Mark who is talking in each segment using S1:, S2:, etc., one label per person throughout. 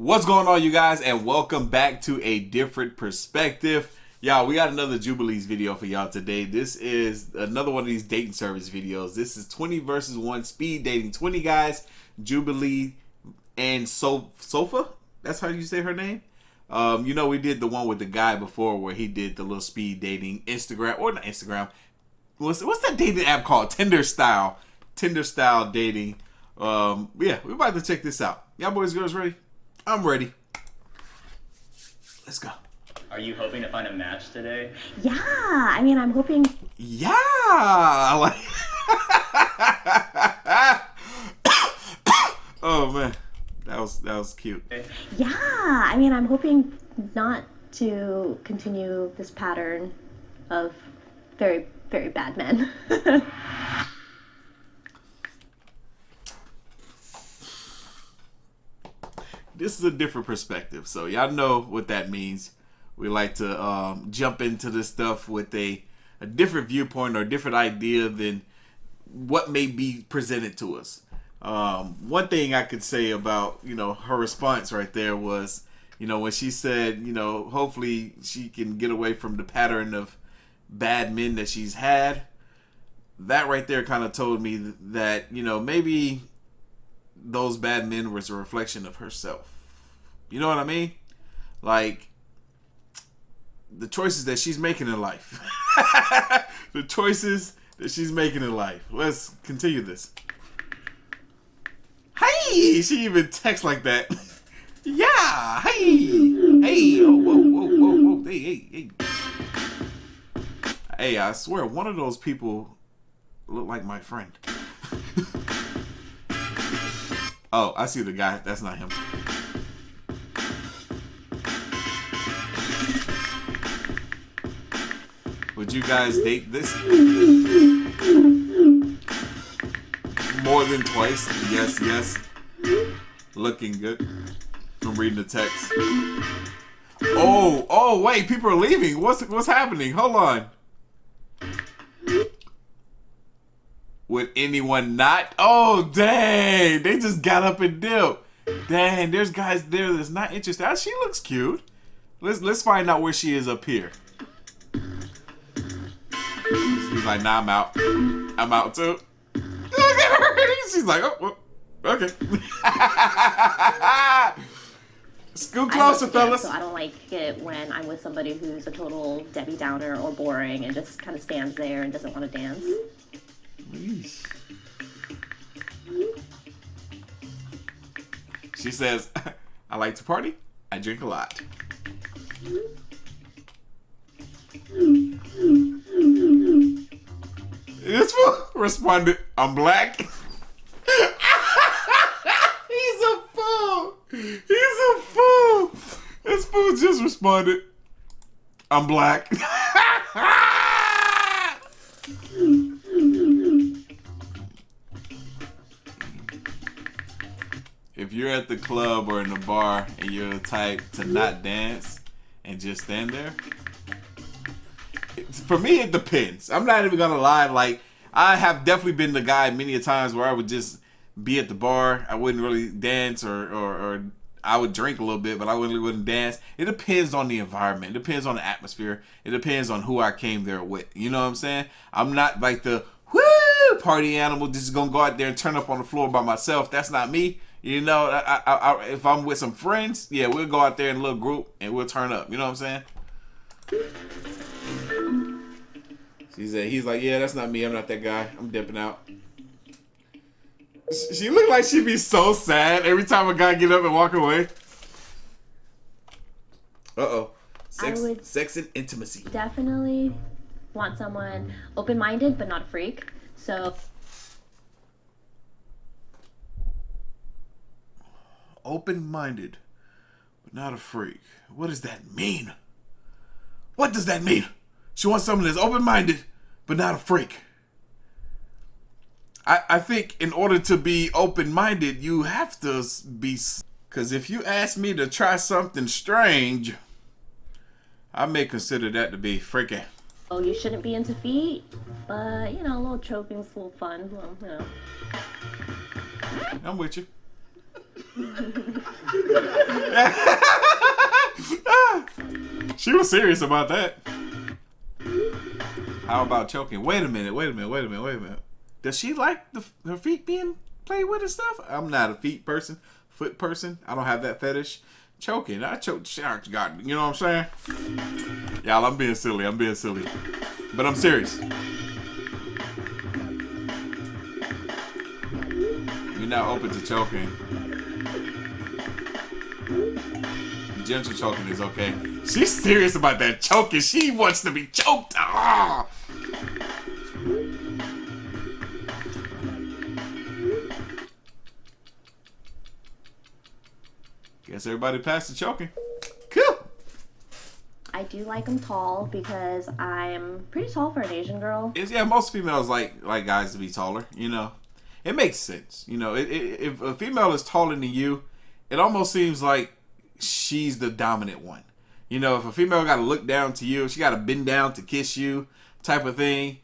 S1: What's going on, you guys, and welcome back to a different perspective. Y'all, we got another Jubilee's video for y'all today. This is another one of these dating service videos. This is 20 versus 1 speed dating. 20 guys, Jubilee and Solfa. That's how you say her name. You know, we did the one with the guy before where he did the little speed dating Instagram, or not Instagram. What's that dating app called? Tinder style dating. Yeah, we're about to check this out. Y'all boys, girls ready? I'm ready. Let's go.
S2: Are you hoping to find a match today?
S3: Yeah, I mean, I'm hoping.
S1: Yeah, I like. Oh man, that was cute.
S3: Yeah, I mean, I'm hoping not to continue this pattern of very, very bad men.
S1: This is a different perspective, so y'all know what that means. We like to jump into this stuff with a different viewpoint or a different idea than what may be presented to us. One thing I could say about, her response right there was, when she said, hopefully she can get away from the pattern of bad men that she's had. That right there kind of told me that, maybe those bad men was a reflection of herself. You know what I mean? Like, the choices that she's making in life. The choices that she's making in life. Let's continue this. Hey! She even texts like that. Yeah! Hey! Hey! Oh, whoa. Hey. Hey, I swear, one of those people look like my friend. Oh, I see the guy. That's not him. Would you guys date this more than twice? Yes. Looking good. I'm reading the text. Oh, wait, people are leaving. What's happening? Hold on. Would anyone not? Oh, dang. They just got up and dipped. Dang, there's guys there that's not interested. Oh, she looks cute. Let's find out where she is up here. He's like, nah, I'm out. I'm out too. Look at her. She's like, oh, well, okay. Scoot closer, fellas.
S3: So I don't like it when I'm with somebody who's a total Debbie Downer or boring and just kind of stands there and doesn't want to dance.
S1: Please. She says, I like to party. I drink a lot. This fool responded, I'm black. He's a fool. This fool just responded, I'm black. If you're at the club or in the bar and you're the type to not dance and just stand there, for me it depends. I'm not even gonna lie. Like, I have definitely been the guy many a times where I would just be at the bar. I wouldn't really dance or I would drink a little bit, but I wouldn't dance. It depends on the environment. It depends on the atmosphere. It depends on who I came there with. You know what I'm saying? I'm not like the woo party animal just gonna go out there and turn up on the floor by myself. That's not me. You know, I if I'm with some friends, yeah, we'll go out there in a little group and we'll turn up. You know what I'm saying? He's like, yeah, that's not me. I'm not that guy. I'm dipping out. She looked like she'd be so sad every time a guy get up and walk away. Uh-oh. Sex and intimacy.
S3: Definitely want someone open-minded but not a freak. So
S1: Open-minded but not a freak. What does that mean? What does that mean? She wants someone that's open-minded but not a freak. I think in order to be open-minded, you have to be... Because if you ask me to try something strange, I may consider that to be freaky.
S3: Oh, you shouldn't be into feet, but, a little choking's a little fun. Well,
S1: I'm with you. She was serious about that. How about choking? Wait a minute. Does she like her feet being played with and stuff? I'm not a foot person. I don't have that fetish. Choking, I choke. God, you know what I'm saying? Y'all, I'm being silly. But I'm serious. You're not open to choking. Gentle choking is okay. She's serious about that choking. She wants to be choked. Ah! Guess everybody passed the choking. Cool.
S3: I do like them tall because I'm pretty tall for an Asian girl.
S1: Yeah, most females like guys to be taller. You know, it makes sense. You know, if a female is taller than you, it almost seems like she's the dominant one. You know, if a female got to look down to you, she got to bend down to kiss you, type of thing.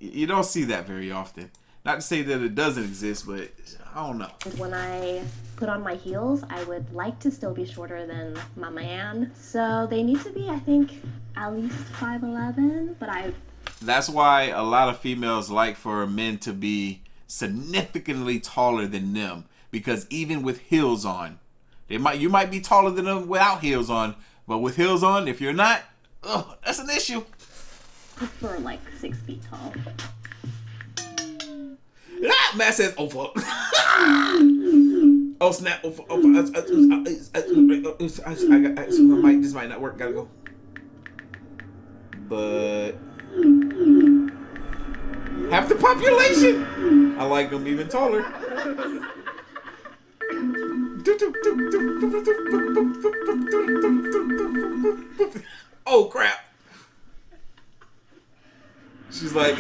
S1: You don't see that very often. Not to say that it doesn't exist, but I don't know.
S3: When I put on my heels, I would like to still be shorter than my man. So they need to be, I think, at least 5'11", but
S1: That's why a lot of females like for men to be significantly taller than them, because even with heels on, you might be taller than them without heels on, but with heels on, if you're not, that's an issue.
S3: prefer like 6 feet tall.
S1: Ah, Matt says, oh fuck. Oh snap. Oh fuck. Oh, this might not work. Gotta go. But half the population. I like them even taller. Oh crap. She's like,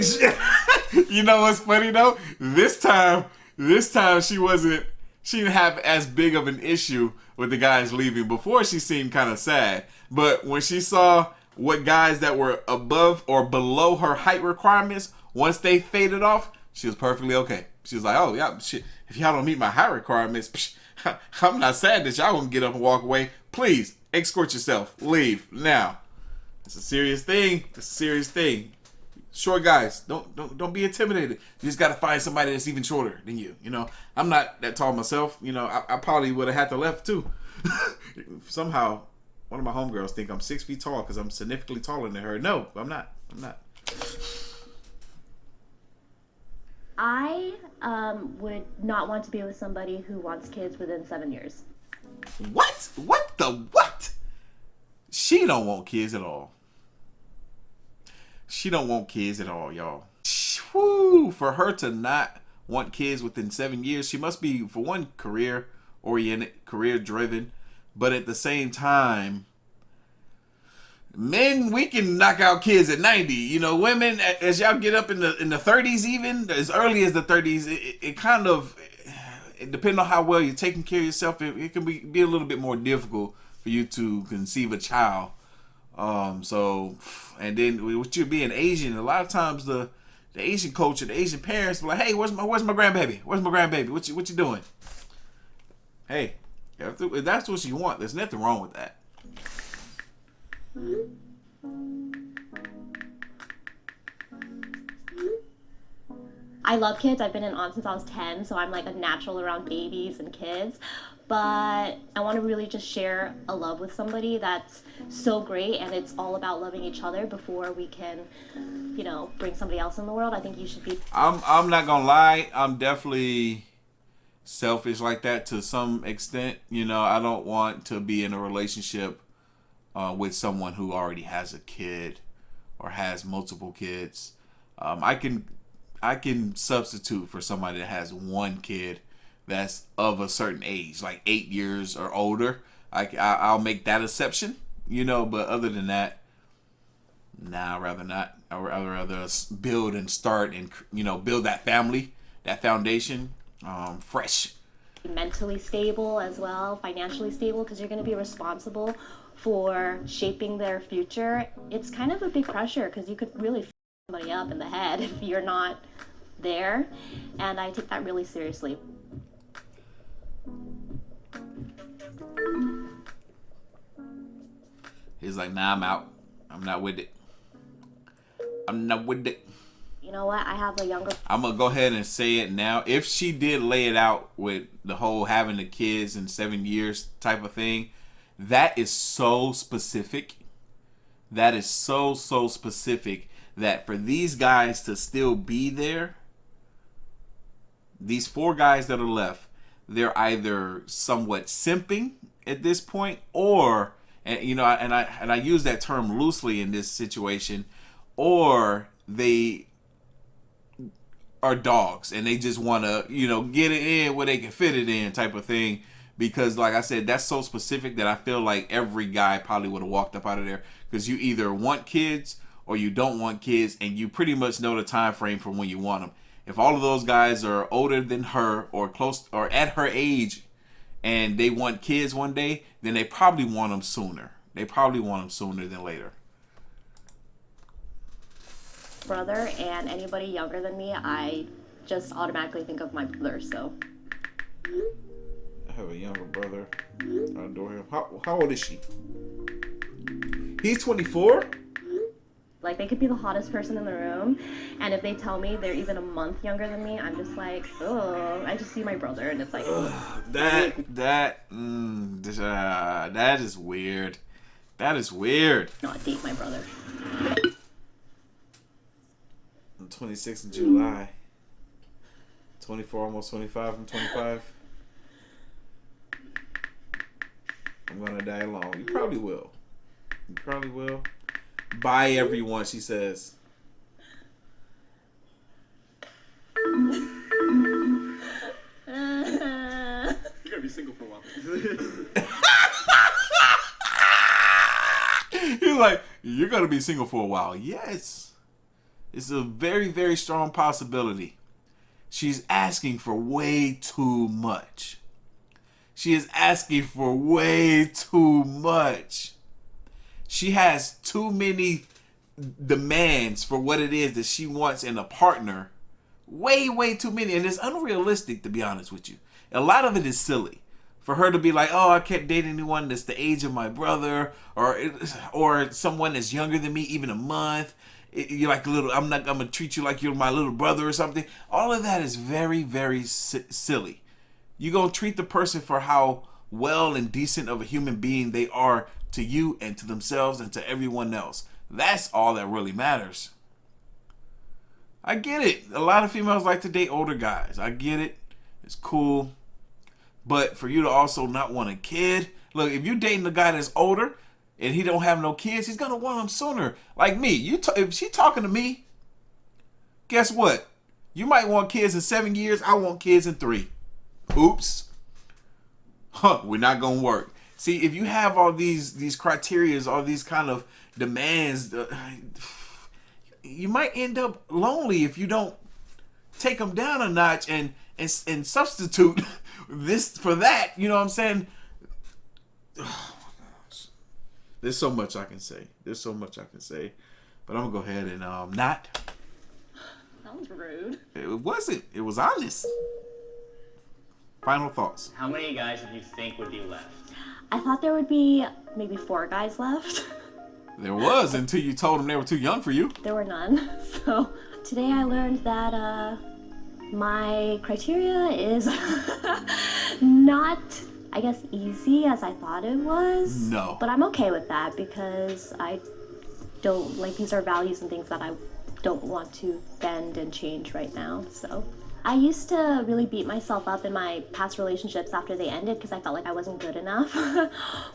S1: you know what's funny though? This time she didn't have as big of an issue with the guys leaving. Before she seemed kind of sad. But when she saw what guys that were above or below her height requirements, once they faded off, she was perfectly okay. She was like, oh yeah, shit, if y'all don't meet my height requirements, I'm not sad that y'all won't get up and walk away. Please, escort yourself. Leave now. It's a serious thing. Short guys, don't be intimidated. You just gotta find somebody that's even shorter than you. You know, I'm not that tall myself. You know, I probably would have had to left too. Somehow, one of my homegirls think I'm 6 feet tall because I'm significantly taller than her. No, I'm not.
S3: I would not want to be with somebody who wants kids within 7 years.
S1: What? What the what? She don't want kids at all. She don't want kids at all, y'all. Whew, for her to not want kids within 7 years, she must be, for one, career-oriented, career-driven. But at the same time, men, we can knock out kids at 90. You know, women, as y'all get up in the 30s, even as early as the 30s, it kind of, depending on how well you're taking care of yourself, it can be a little bit more difficult for you to conceive a child. And then with you being Asian, a lot of times the Asian culture, the Asian parents be like, hey, where's my grandbaby? What you doing? Hey, if that's what you want, there's nothing wrong with that.
S3: I love kids. I've been an aunt since I was 10, so I'm like a natural around babies and kids. But I want to really just share a love with somebody that's so great, and it's all about loving each other before we can, you know, bring somebody else in the world. I think you should be.
S1: I'm not gonna lie. I'm definitely selfish like that to some extent. You know, I don't want to be in a relationship with someone who already has a kid or has multiple kids. I can substitute for somebody that has one kid that's of a certain age, like 8 years or older. I'll make that exception, you know. But other than that, nah, I'd rather not. I'd rather build and start and, you know, build that family, that foundation, fresh.
S3: Mentally stable as well, financially stable, because you're going to be responsible for shaping their future. It's kind of a big pressure because you could really f somebody up in the head if you're not there, and I take that really seriously.
S1: He's like, nah, I'm out. I'm not with it. I'm not with it.
S3: You know what? I have a younger.
S1: I'm gonna go ahead and say it now. If she did lay it out with the whole having the kids in 7 years type of thing, that is so specific. That is so specific that for these guys to still be there, these 4 guys that are left, they're either somewhat simping at this point, or, and you know, and I use that term loosely in this situation, or they are dogs and they just want to, you know, get it in where they can fit it in type of thing. Because like I said, that's so specific that I feel like every guy probably would have walked up out of there, because you either want kids or you don't want kids, and you pretty much know the time frame for when you want them. If all of those guys are older than her or close or at her age and they want kids one day, then they probably want them sooner. They probably want them sooner than later.
S3: Brother, and anybody younger than me, I just automatically think of my brother. So
S1: I have a younger brother. I adore him. How old is she? He's 24?
S3: like they could be the hottest person in the room, and if they tell me they're even a month younger than me, I'm just like, oh, I just see my brother, and it's like,
S1: that is weird. That is weird.
S3: Not date my brother.
S1: I'm 26 in July. 24, almost 25. I'm 25. I'm gonna die alone. You probably will. You probably will. Bye, everyone, she says.
S2: You're gonna be single for a while.
S1: He's like, you're gonna be single for a while. Yes. It's a very, very strong possibility. She's asking for way too much. She is asking for way too much. She has too many demands for what it is that she wants in a partner. Way, way too many. And it's unrealistic, to be honest with you. A lot of it is silly. For her to be like, oh, I can't date anyone that's the age of my brother, or someone that's younger than me, even a month. You're like a little, I'm gonna treat you like you're my little brother or something. All of that is very, very silly. You're gonna treat the person for how well and decent of a human being they are to you and to themselves and to everyone else. That's all that really matters. I get it. A lot of females like to date older guys. I get it. It's cool. But for you to also not want a kid, look, if you're dating a guy that's older and he don't have no kids, he's gonna want them sooner. Like me, if she talking to me, guess what? You might want kids in 7 years. I want kids in 3. Oops. We're not gonna work. See, if you have all these criterias, all these kind of demands, you might end up lonely if you don't take them down a notch and substitute this for that. You know what I'm saying? Oh my gosh. There's so much I can say. But I'm gonna go ahead and not.
S3: That was rude.
S1: It wasn't. It was honest. Final thoughts.
S2: How many guys did you think would be left?
S3: I thought there would be maybe 4 guys left.
S1: There was, until you told them they were too young for you.
S3: There were none. So today I learned that my criteria is not, I guess, easy as I thought it was.
S1: No.
S3: But I'm okay with that because I don't, like, these are values and things that I don't want to bend and change right now. So I used to really beat myself up in my past relationships after they ended because I felt like I wasn't good enough.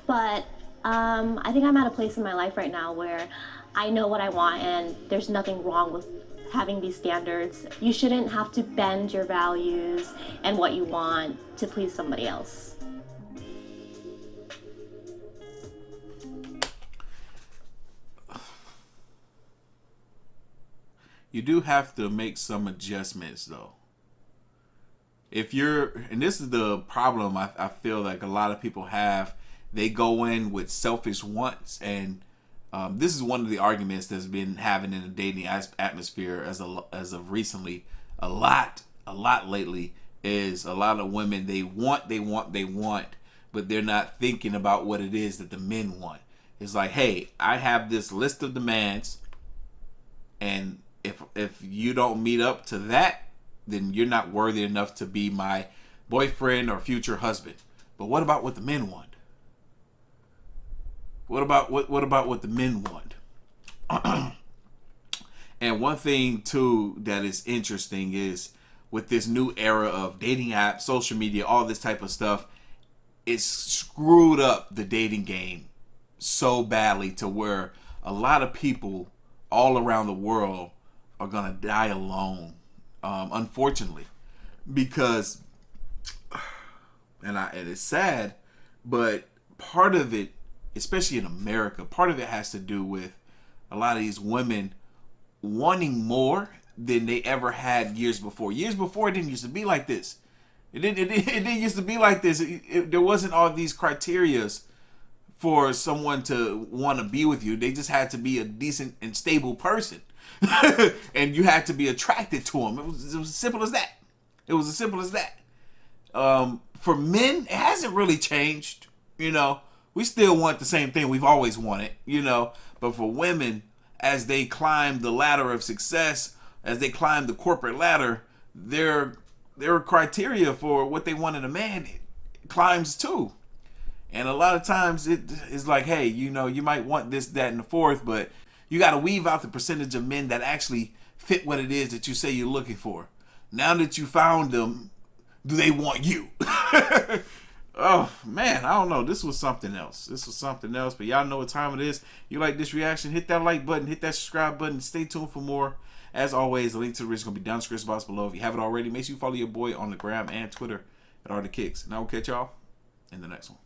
S3: But I think I'm at a place in my life right now where I know what I want, and there's nothing wrong with having these standards. You shouldn't have to bend your values and what you want to please somebody else.
S1: You do have to make some adjustments, though. If you're, and this is the problem I feel like a lot of people have, they go in with selfish wants, and this is one of the arguments that's been having in the dating atmosphere as of recently, a lot lately, is a lot of women, they want, but they're not thinking about what it is that the men want. It's like, hey, I have this list of demands, and if you don't meet up to that, then you're not worthy enough to be my boyfriend or future husband. But what about what the men want? What about what the men want? And one thing too that is interesting is with this new era of dating apps, social media, all this type of stuff, it's screwed up the dating game so badly to where a lot of people all around the world are gonna die alone, unfortunately, because and it's sad, but part of it, especially in America, part of it has to do with a lot of these women wanting more than they ever had years before. Years before, it didn't used to be like this. It didn't used to be like this. There wasn't all these criterias for someone to want to be with you. They just had to be a decent and stable person. And you had to be attracted to them. It was as simple as that. It was as simple as that. For men, it hasn't really changed. You know, we still want the same thing we've always wanted, you know. But for women, as they climb the ladder of success, as they climb the corporate ladder, their criteria for what they want in a man climbs too. And a lot of times it is like, hey, you know, you might want this, that, and the fourth, but you got to weave out the percentage of men that actually fit what it is that you say you're looking for. Now that you found them, do they want you? Oh, man, I don't know. This was something else. But y'all know what time it is. You like this reaction, hit that like button, hit that subscribe button. Stay tuned for more. As always, the link to the video is going to be down in the description box below. If you haven't already, make sure you follow your boy on the gram and Twitter at Artofkickz. And I will catch y'all in the next one.